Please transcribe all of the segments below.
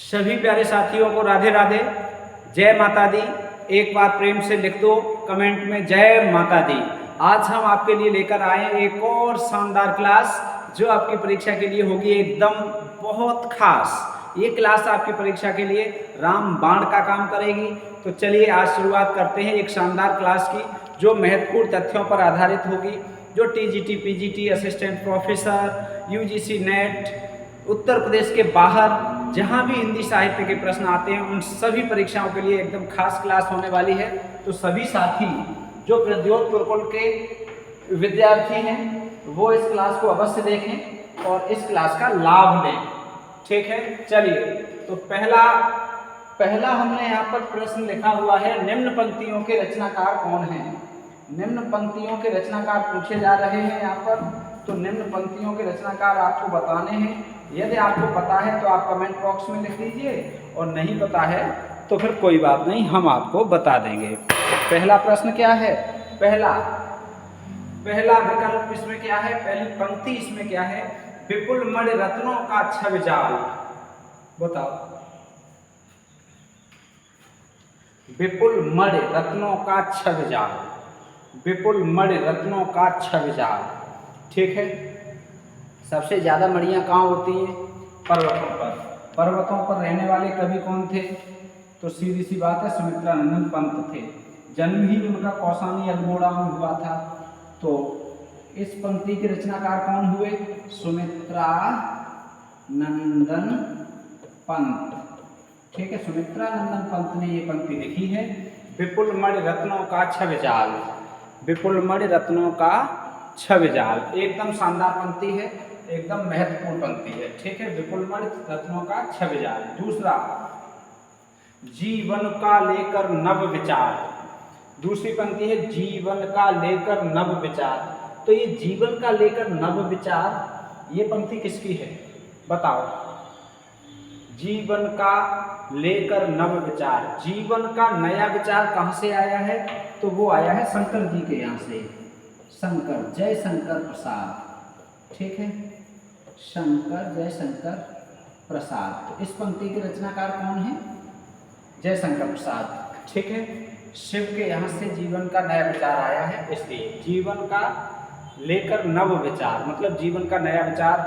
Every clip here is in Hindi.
सभी प्यारे साथियों को राधे राधे, जय माता दी। एक बार प्रेम से लिख दो कमेंट में जय माता दी। आज हम आपके लिए लेकर आए एक और शानदार क्लास जो आपकी परीक्षा के लिए होगी एकदम बहुत खास। ये क्लास आपकी परीक्षा के लिए रामबाण का काम करेगी। तो चलिए आज शुरुआत करते हैं एक शानदार क्लास की जो महत्वपूर्ण तथ्यों पर आधारित होगी, जो TGT, PGT, assistant professor, UGC NET, Uttar Pradesh के बाहर जहाँ भी हिंदी साहित्य के प्रश्न आते हैं उन सभी परीक्षाओं के लिए एकदम खास क्लास होने वाली है। तो सभी साथी जो प्रद्योत गुरुकुल के विद्यार्थी हैं वो इस क्लास को अवश्य देखें और इस क्लास का लाभ लें। ठीक है, चलिए तो पहला हमने यहाँ पर प्रश्न लिखा हुआ है, निम्न पंक्तियों के रचनाकार कौन हैं। निम्न पंक्तियों के रचनाकार पूछे जा रहे हैं यहाँ पर। तो निम्न पंक्तियों के रचनाकार आपको बताने हैं। यदि आपको पता है तो आप कमेंट बॉक्स में लिख दीजिए और नहीं पता है तो फिर कोई बात नहीं, हम आपको बता देंगे। पहला प्रश्न क्या है, पहला विकल्प इसमें क्या है, पहली पंक्ति इसमें क्या है, विपुल मणि रत्नों का छवि जाल। बताओ, विपुल मणि रत्नों का छवि जाल, विपुल मणि रत्नों का छवि जाल। ठीक है, सबसे ज्यादा मणियां कहाँ होती हैं, पर्वतों पर। पर्वतों पर रहने वाले कवि कौन थे, तो सीधी सी बात है सुमित्रा नंदन पंत थे। जन्म ही उनका कौसानी अल्मोड़ा में हुआ था। तो इस पंक्ति के रचनाकार कौन हुए, सुमित्रा नंदन पंत। ठीक है, सुमित्रा नंदन पंत ने ये पंक्ति लिखी है, विपुल मणि रत्नों का छवि जाल, विपुल मणि रत्नों का छवि जाल। एकदम शानदार पंक्ति है, एकदम महत्वपूर्ण पंक्ति है। ठीक है, विपुल मणि रत्नों का छवि जाल। दूसरा, जीवन का लेकर नव विचार। दूसरी पंक्ति है जीवन का लेकर नव विचार। तो ये जीवन का लेकर नव विचार, ये पंक्ति किसकी है बताओ। जीवन का लेकर नव विचार, जीवन का नया विचार कहाँ से आया है, तो वो आया है शंकर जी के यहाँ से। शंकर, जय शंकर प्रसाद। ठीक है, शंकर, जय शंकर प्रसाद। तो इस पंक्ति के रचनाकार कौन है, जय शंकर प्रसाद। ठीक है, शिव के यहाँ से जीवन का नया विचार आया है, इसलिए जीवन का लेकर नव विचार मतलब जीवन का नया विचार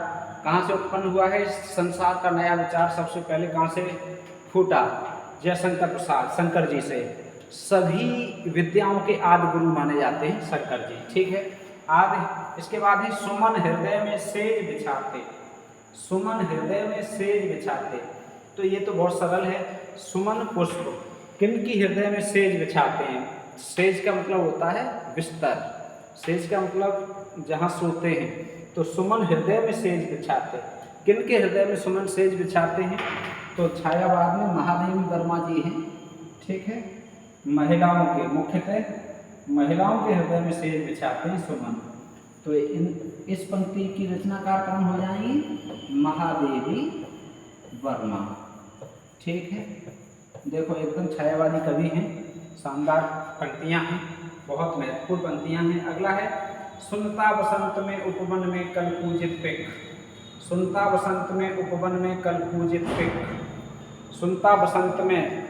कहाँ से उत्पन्न हुआ है। संसार का नया विचार सबसे पहले कहाँ से फूटा, जय शंकर प्रसाद, शंकर जी से। सभी विद्याओं के आदि गुरु माने जाते हैं शंकर जी। ठीक है, आदि। इसके बाद है सुमन हृदय में सेज बिछाते, सुमन हृदय में सेज बिछाते। तो ये तो बहुत सरल है, सुमन पुष्प किनकी हृदय में सेज बिछाते हैं। सेज का मतलब होता है बिस्तर, सेज का मतलब जहाँ सोते हैं। तो सुमन हृदय में सेज बिछाते, किनके हृदय में सुमन सेज बिछाते हैं, तो छायावाद में महादेवी वर्मा जी हैं। ठीक है, महिलाओं के, मुख्यतः महिलाओं के हृदय में सेज बिछाते हैं सुमन। तो इस पंक्ति की रचनाकार कौन हो जाएंगी, महादेवी वर्मा। ठीक है, देखो एकदम छायावादी कवि हैं, शानदार पंक्तियां हैं, बहुत महत्वपूर्ण पंक्तियां हैं। अगला है, सुनता बसंत में उपवन में कल पूजित पिक। सुनता बसंत में उपवन में कल पूजित पिक, सुनता बसंत में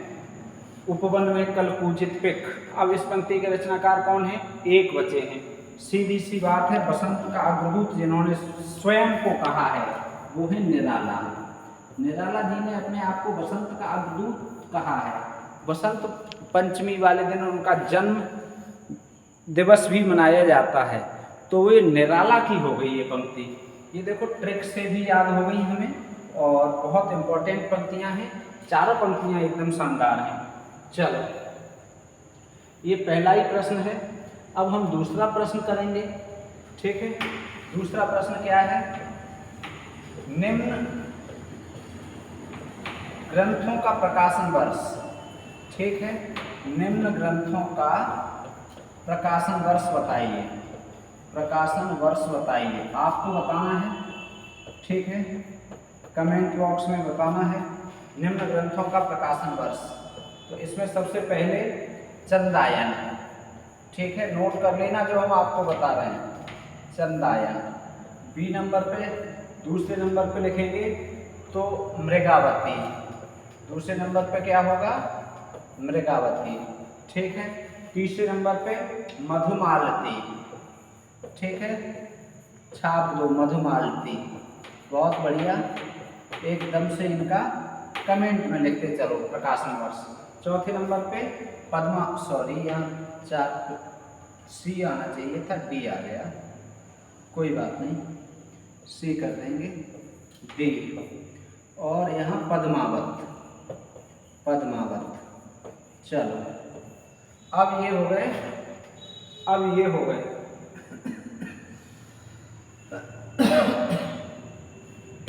उपवन में कल पूजित पिक। अब इस पंक्ति के रचनाकार कौन है, एक बचे हैं। सीधी सी बात है, बसंत का अग्रदूत जिन्होंने स्वयं को कहा है वो है निराला। निराला जी ने अपने आप को बसंत का अग्रदूत कहा है। बसंत पंचमी वाले दिन उनका जन्म दिवस भी मनाया जाता है। तो ये निराला की हो गई ये पंक्ति। ये देखो ट्रिक से भी याद हो गई हमें और बहुत इंपॉर्टेंट पंक्तियां हैं। चारों पंक्तियां एकदम शानदार हैं। चलो, ये पहला ही प्रश्न है। अब हम दूसरा प्रश्न करेंगे। ठीक है, दूसरा प्रश्न क्या है, निम्न ग्रंथों का प्रकाशन वर्ष। ठीक है, निम्न ग्रंथों का प्रकाशन वर्ष बताइए, प्रकाशन वर्ष बताइए, आपको बताना है। ठीक है, कमेंट बॉक्स में बताना है निम्न ग्रंथों का प्रकाशन वर्ष। तो इसमें सबसे पहले चंदायन। ठीक है, नोट कर लेना जो हम आपको बता रहे हैं, चंदायन। बी नंबर पे, दूसरे नंबर पे लिखेंगे तो मृगावती। दूसरे नंबर पे क्या होगा, मृगावती। ठीक है, तीसरे नंबर पे मधुमालती। ठीक है, छाप दो मधुमालती। बहुत बढ़िया, एकदम से इनका कमेंट में लिखते चलो प्रकाशन वर्ष। चौथे नंबर पे पद्मा, सॉरी यहाँ 4 सी आना चाहिए था, डी आ गया, कोई बात नहीं, सी कर देंगे, डी। और यहाँ पद्मावत, पद्मावत। चलो अब ये हो गए, अब ये हो गए।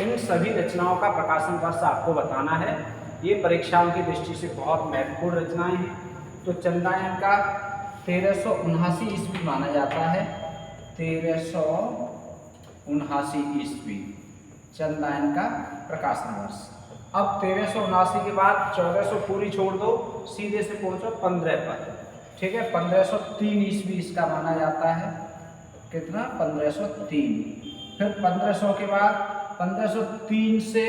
इन सभी रचनाओं का प्रकाशन वर्ष आपको बताना है। ये परीक्षाओं की दृष्टि से बहुत महत्वपूर्ण रचनाएं हैं। तो चंद्रायन का 1379 ईस्वी माना जाता है, 1379 ईस्वी चंद्रायन का प्रकाशन वर्ष। अब 1379 के बाद 1400 पूरी छोड़ दो, सीधे से पहुंचो 15 पर। ठीक है, 1503 ईस्वी इसका माना जाता है। कितना, 1503। फिर 1500 के बाद 1503 से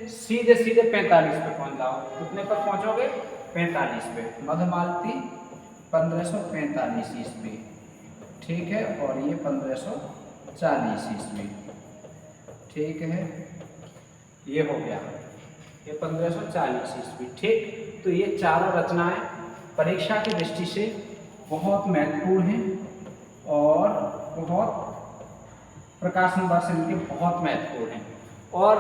सीधे सीधे 45 पे पहुंच जाओ। कितने पर पहुंचोगे, 45 पे। मधुमालती 1545 ईस्वी। ठीक है, और ये 1540 ईस्वी। ठीक है, ये हो गया, ये 1540 ईस्वी। ठीक, तो ये चारों रचनाएं परीक्षा की दृष्टि से बहुत महत्वपूर्ण हैं और बहुत प्रकाशन वर्ष इनके बहुत महत्वपूर्ण हैं। और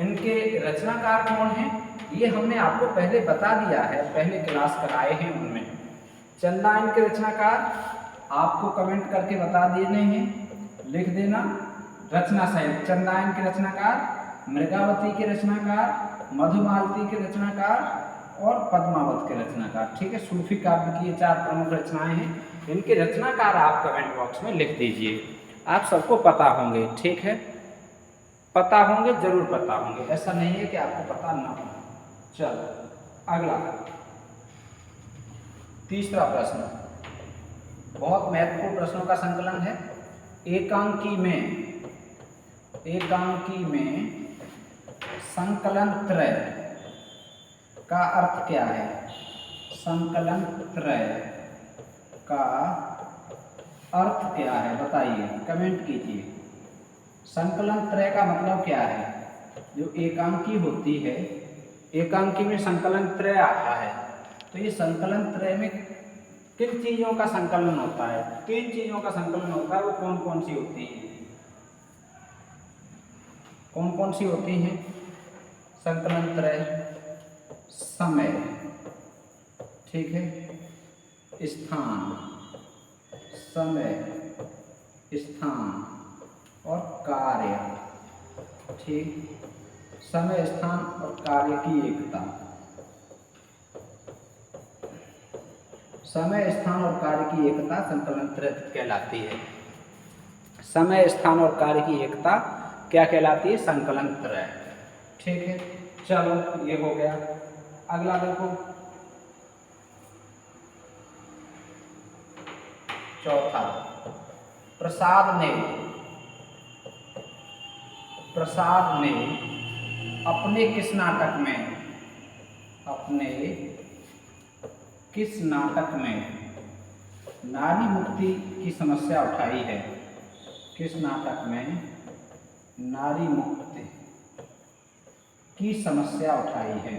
इनके रचनाकार कौन हैं, ये हमने आपको पहले बता दिया है, पहले क्लास कराए हैं उनमें। चंद्रायन के रचनाकार आपको कमेंट करके बता देने हैं, लिख देना रचना सहित। चंद्रायन के रचनाकार, मृगावती के रचनाकार, मधुमालती के रचनाकार और पद्मावत के रचनाकार। ठीक है, सूफी काव्य की ये 4 प्रमुख रचनाएं हैं। इनके रचनाकार आप कमेंट बॉक्स में लिख दीजिए। आप सबको पता होंगे, ठीक है, पता होंगे, जरूर पता होंगे, ऐसा नहीं है कि आपको पता ना हो। चलो अगला, तीसरा प्रश्न बहुत महत्वपूर्ण प्रश्नों का संकलन है। एकांकी में संकलन त्रय का अर्थ क्या है? संकलन त्रय का अर्थ क्या है बताइए, कमेंट कीजिए। संकलन त्रय का मतलब क्या है? जो एकांकी होती है, एकांकी में संकलन त्रय आता है। तो ये संकलन त्रय में किन चीज़ों का संकलन होता है? 3 चीज़ों का संकलन होता है। वो कौन कौन सी होती हैं? कौन कौन सी होती हैं संकलन त्रय? समय, ठीक है, स्थान, समय, स्थान और कार्य। ठीक, समय, स्थान और कार्य की एकता। समय, स्थान और कार्य की एकता संकलन त्रय कहलाती है। समय, स्थान और कार्य की एकता क्या कहलाती है? संकलन त्रय। ठीक है, चलो ये हो गया। अगला देखो, चौथा, प्रसाद ने अपने किस नाटक में नारी मुक्ति की समस्या उठाई है? किस नाटक में नारी मुक्ति की समस्या उठाई है?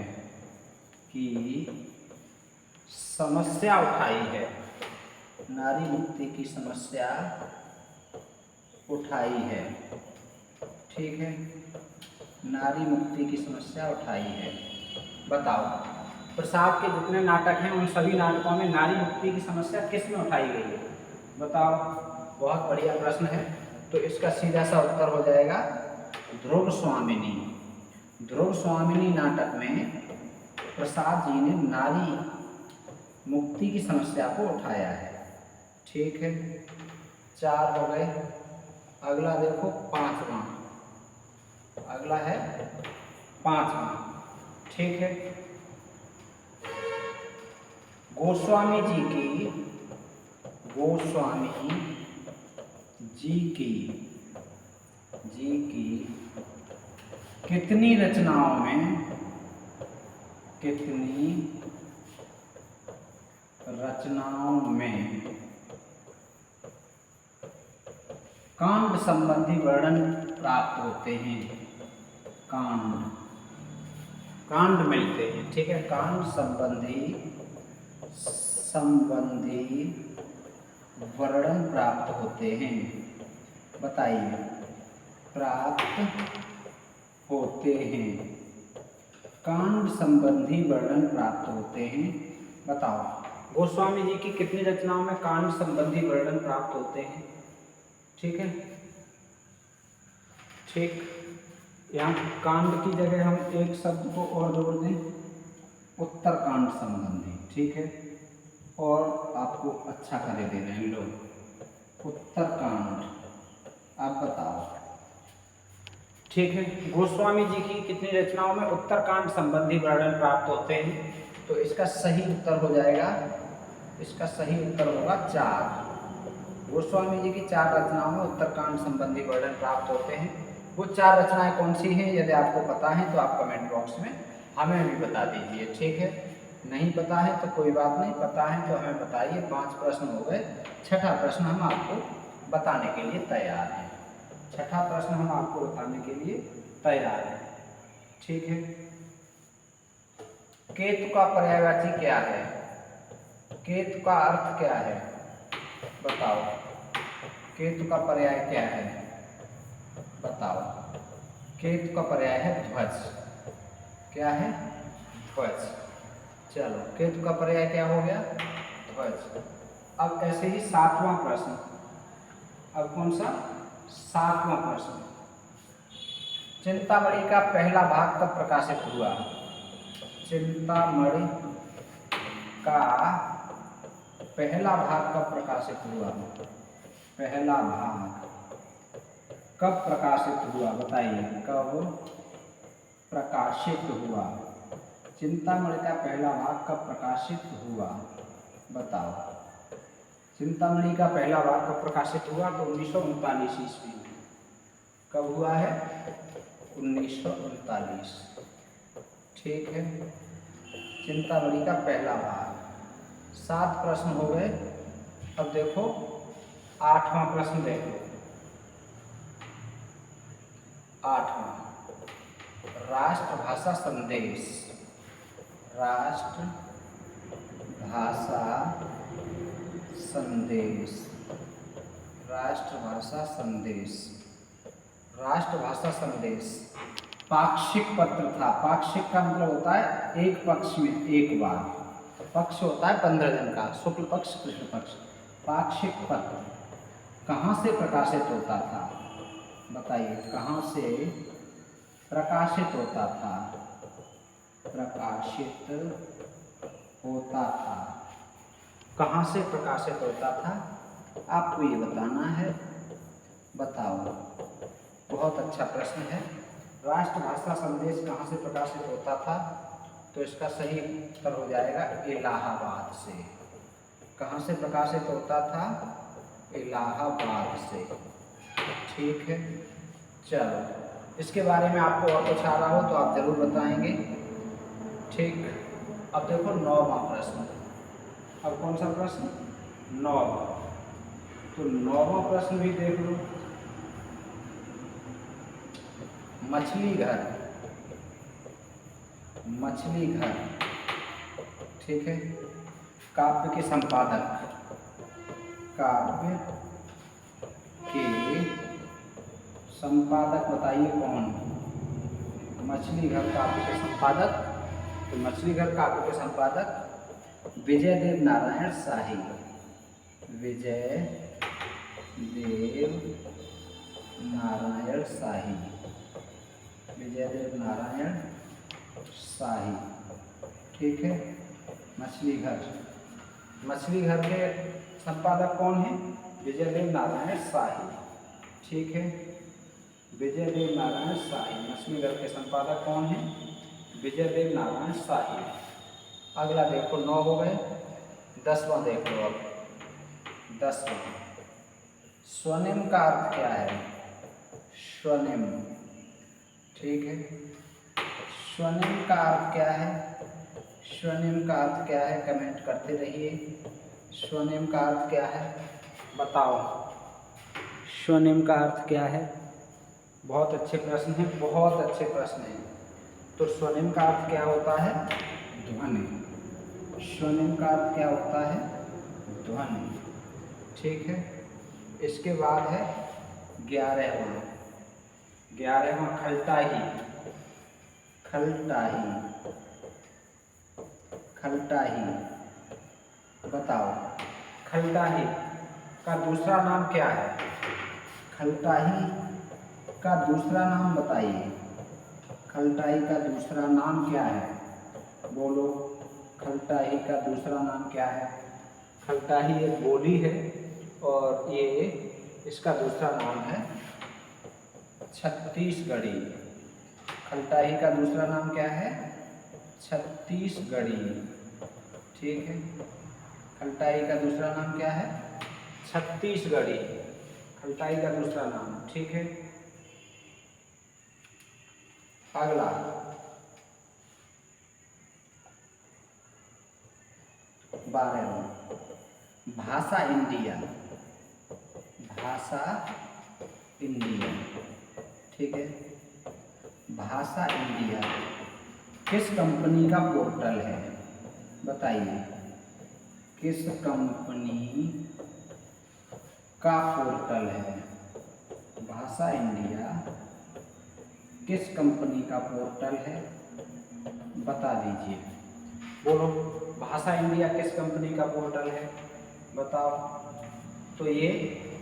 नारी मुक्ति की समस्या उठाई है। ठीक है, नारी मुक्ति की समस्या उठाई है। बताओ, प्रसाद के जितने नाटक हैं उन सभी नाटकों में नारी मुक्ति की समस्या किस में उठाई गई है? बताओ, बहुत बढ़िया प्रश्न है। तो इसका सीधा सा उत्तर हो जाएगा ध्रुव स्वामिनी। ध्रुव स्वामिनी नाटक में प्रसाद जी ने नारी मुक्ति की समस्या को उठाया है। ठीक है, 4 हो गए। अगला देखो, 5वां। अगला है 5वां। ठीक है, गोस्वामी जी की कितनी रचनाओं में कितनी रचनाओं में कांड संबंधी वर्णन प्राप्त होते हैं? कांड मिलते हैं, ठीक है। कांड संबंधी वर्णन प्राप्त होते हैं, बताइए। प्राप्त होते हैं, कांड संबंधी वर्णन प्राप्त होते हैं, बताओ। गोस्वामी जी की कितनी रचनाओं में कांड संबंधी वर्णन प्राप्त होते हैं? ठीक है, ठीक। यहाँ कांड की जगह हम एक शब्द को और जोड़ दें, उत्तरकांड संबंधी, ठीक है। और आपको अच्छा करे दे रहे हैं लोग, उत्तरकांड। आप बताओ, ठीक है। गोस्वामी जी की कितनी रचनाओं में उत्तरकांड संबंधी वर्णन प्राप्त होते हैं? तो इसका सही उत्तर हो जाएगा, इसका सही उत्तर होगा 4। गोस्वामी जी की 4 रचनाओं में उत्तरकांड संबंधी वर्णन प्राप्त होते हैं। वो 4 रचनाएं कौन सी हैं? यदि आपको पता है तो आप कमेंट बॉक्स में हमें भी बता दीजिए, ठीक है। नहीं पता है तो कोई बात नहीं, पता है तो हमें बताइए। 5 प्रश्न हो गए, छठा प्रश्न हम आपको बताने के लिए तैयार हैं। छठा प्रश्न हम आपको बताने के लिए तैयार हैं, ठीक है। केतु का पर्यायवाची क्या है? केतु का अर्थ क्या है? बताओ। केतु का पर्याय क्या है? बताओ। केतु का पर्याय है ध्वज। क्या है? ध्वज। चलो, केतु का पर्याय क्या हो गया? ध्वज। अब ऐसे ही 7वां प्रश्न। अब कौन सा? 7वां प्रश्न। चिंतामणि का पहला भाग कब प्रकाशित हुआ? चिंतामणि का पहला भाग कब प्रकाशित हुआ? पहला भाग कब प्रकाशित हुआ? बताइए, कब प्रकाशित हुआ? चिंतामणि का पहला भाग कब प्रकाशित हुआ? बताओ। चिंतामणि का पहला भाग कब प्रकाशित हुआ? तो 1939 ईस्वी में। कब हुआ है? 1939, ठीक है। चिंतामणि का पहला भाग। 7 प्रश्न हो गए। अब देखो 8वां प्रश्न देखो। 8वां, राष्ट्रभाषा संदेश। राष्ट्रभाषा संदेश। राष्ट्रभाषा संदेश। राष्ट्रभाषा संदेश पाक्षिक पत्र था। पाक्षिक का मतलब होता है एक पक्ष में एक बार। पक्ष होता है 15 दिन का, शुक्ल पक्ष कृष्ण पक्ष। पाक्षिक पत्र कहाँ से प्रकाशित होता था? बताइए, कहाँ से प्रकाशित होता था? प्रकाशित होता था, कहाँ से प्रकाशित होता था? आपको ये बताना है, बताओ। बहुत अच्छा प्रश्न है। राष्ट्रभाषा संदेश कहाँ से प्रकाशित होता था? तो इसका सही उत्तर हो जाएगा इलाहाबाद से। कहाँ से प्रकाशित होता था? इलाहाबाद से, ठीक है। चलो, इसके बारे में आपको और कुछ आ रहा हो तो आप जरूर बताएंगे, ठीक। अब देखो 9वां प्रश्न। अब कौन सा प्रश्न? 9वां। तो 9वां प्रश्न भी देख लो। मछली घर। मछली घर, ठीक है। काव्य के संपादक। काव्य के संपादक बताइए कौन? मछली घर काव्य के संपादक। तो मछली घर काव्य के संपादक विजयदेव नारायण शाही। विजयदेव नारायण शाही। विजयदेव नारायण शाही, ठीक है। मछली घर। मछली घर के संपादक कौन है? विजयदेव नारायण शाही, ठीक है। विजयदेव नारायण शाही मछली घर के संपादक कौन है? विजयदेव नारायण शाही। अगला देखो, 9 हो गए। 10वां देख लो। अब 10वां, स्वनिम का अर्थ क्या है? स्वनिम, ठीक है। स्वनिम का अर्थ क्या है? स्वनेम का अर्थ क्या है, कमेंट करते रहिए। स्वनेम का अर्थ क्या है बताओ, स्वनेम का अर्थ क्या है। बहुत अच्छे प्रश्न हैं, बहुत अच्छे प्रश्न हैं। तो स्वनेम का अर्थ क्या होता है, ध्वनि। स्वनेम का अर्थ क्या होता है, ध्वनि। ठीक है। इसके बाद है 11वां, 11वां खलटाही। खलटाही, खलटाही बताओ, खलटाही का दूसरा नाम क्या है, खलटाही का दूसरा नाम बताइए। खलटाही का दूसरा नाम क्या है, बोलो। खलटाही का दूसरा नाम क्या है। खलटाही एक बोली है और ये इसका दूसरा नाम है छत्तीसगढ़ी। खलटाही का दूसरा नाम क्या है, छत्तीसगढ़ी। ठीक है। खलटाही का दूसरा नाम क्या है, छत्तीसगढ़ी। खलटाही का दूसरा नाम। ठीक है। अगला, बारहवां, भाषा इंडिया। भाषा इंडिया। ठीक है। भाषा इंडिया किस कंपनी का पोर्टल है, बताइए। किस कंपनी का पोर्टल है। भाषा इंडिया किस कंपनी का पोर्टल है, बता दीजिए। बोलो, भाषा इंडिया किस कंपनी का पोर्टल है, बताओ। तो ये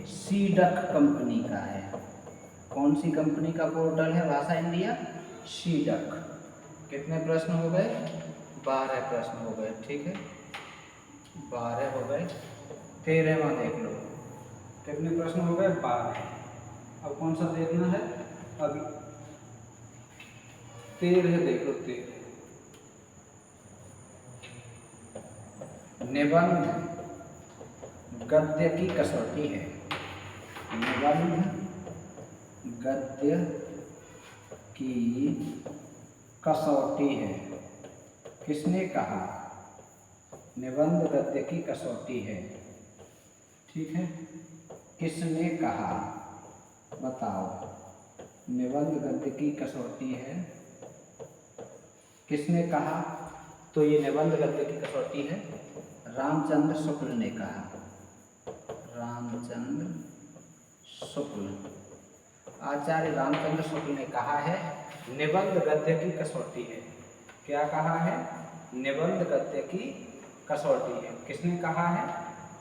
सीडक कंपनी का है। कौन सी कंपनी का पोर्टल है भाषा इंडिया, सीडक। कितने प्रश्न हो गए, 12 प्रश्न हो गए। ठीक है, 12 हो गए। 13वां देख लो, कितने प्रश्न हो गए, 12। अब कौन सा देखना है, अभी 13 देख लो। 13 निबंध गद्य की कसौटी है। निबंध गद्य की कसौटी है। किसने कहा, निबंध गद्य की कसौटी है। ठीक है। किसने कहा, बताओ। निबंध गद्य की कसौटी है, किसने कहा। तो ये निबंध गद्य की कसौटी है, रामचंद्र शुक्ल ने कहा। रामचंद्र शुक्ल, आचार्य रामचंद्र शुक्ल ने कहा है निबंध गद्य की कसौटी है। क्या कहा है, निबंध गद्य की कसौटी है। किसने कहा है,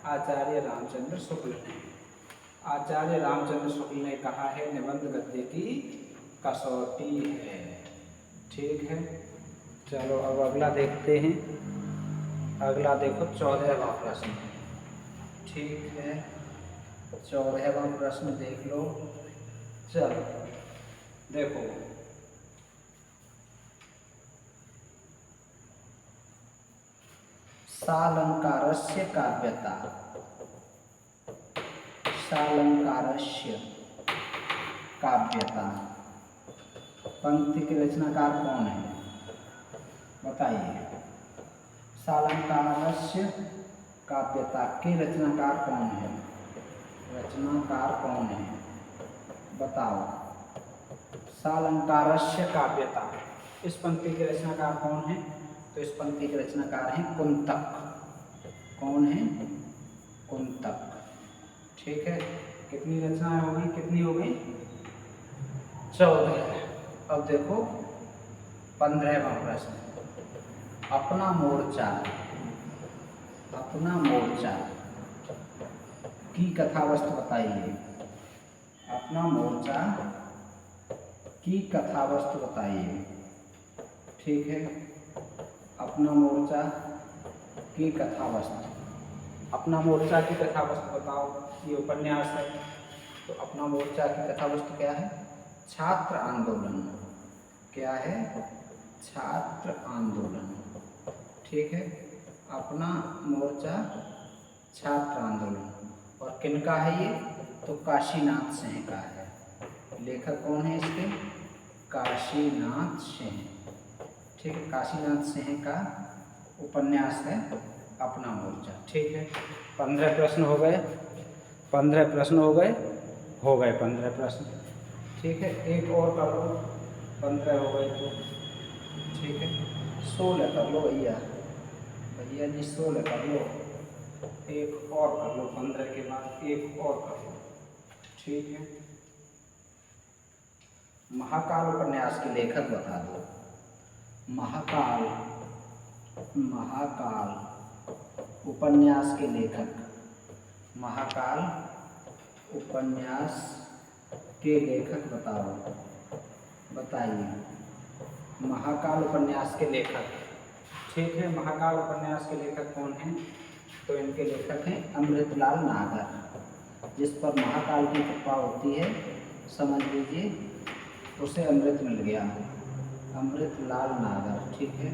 आचार्य रामचंद्र शुक्ल ने। आचार्य रामचंद्र शुक्ल ने कहा है निबंध गद्य की कसौटी है। ठीक है। चलो अब अगला देखते हैं। अगला देखो 14वां प्रश्न। ठीक है, 14वां प्रश्न देख लो। चलो देखो, सालंकारस्य काव्यता। सालंकारस्य काव्यता, पंक्ति के रचनाकार कौन है, बताइए। सालंकारस्य काव्यता के रचनाकार कौन है, रचनाकार कौन है, बताओ। सालंकारस्य काव्यता, इस पंक्ति के रचनाकार कौन है, तो इस पंक्ति के रचनाकार हैं कुंतक। कौन है, कुंतक। ठीक है। कितनी रचनाएं होगी, कितनी होगी, 14। अब देखो 15वां प्रश्न, अपना मोर्चा। अपना मोर्चा की कथावस्तु बताइए। अपना मोर्चा की कथावस्तु बताइए। ठीक है। अपना मोर्चा की कथावस्तु, अपना मोर्चा की कथावस्तु बताओ। ये उपन्यास है, तो अपना मोर्चा की कथावस्तु क्या है, छात्र आंदोलन। क्या है, छात्र आंदोलन। ठीक है। अपना मोर्चा छात्र आंदोलन। और किनका है ये, तो काशीनाथ सिंह का है। लेखक कौन है इसके, काशीनाथ सिंह। ठीक है, काशीनाथ सिंह का उपन्यास है अपना मोर्चा। ठीक है, 15 प्रश्न हो गए, 15 प्रश्न हो गए 15 प्रश्न। ठीक है, एक और कर लो, 15 हो गए तो। ठीक है, 16 कर लो भैया, भैया जी 16 कर लो, एक और कर लो, 15 के बाद एक और कर लो। ठीक है, महाकाल उपन्यास के लेखक बता दो। महाकाल, महाकाल उपन्यास के लेखक, महाकाल उपन्यास के लेखक बताओ, बताइए महाकाल उपन्यास के लेखक। ठीक है, महाकाल उपन्यास के लेखक कौन हैं? तो इनके लेखक हैं अमृतलाल नागर। जिस पर महाकाल की कृपा होती है, समझ लीजिए उसे अमृत मिल गया, अमृतलाल नागर। ठीक है,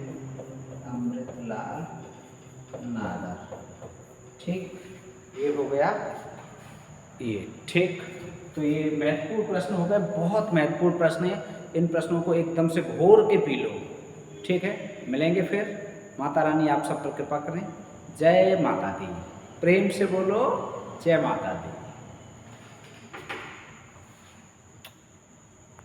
अमृतलाल नागर। ठीक, ये हो गया ये। ठीक, तो ये महत्वपूर्ण प्रश्न हो गए, बहुत महत्वपूर्ण प्रश्न है। इन प्रश्नों को एकदम से घोर के पी लो। ठीक है, मिलेंगे फिर। माता रानी आप सब पर कृपा करें। जय माता दी, प्रेम से बोलो जय माता दी।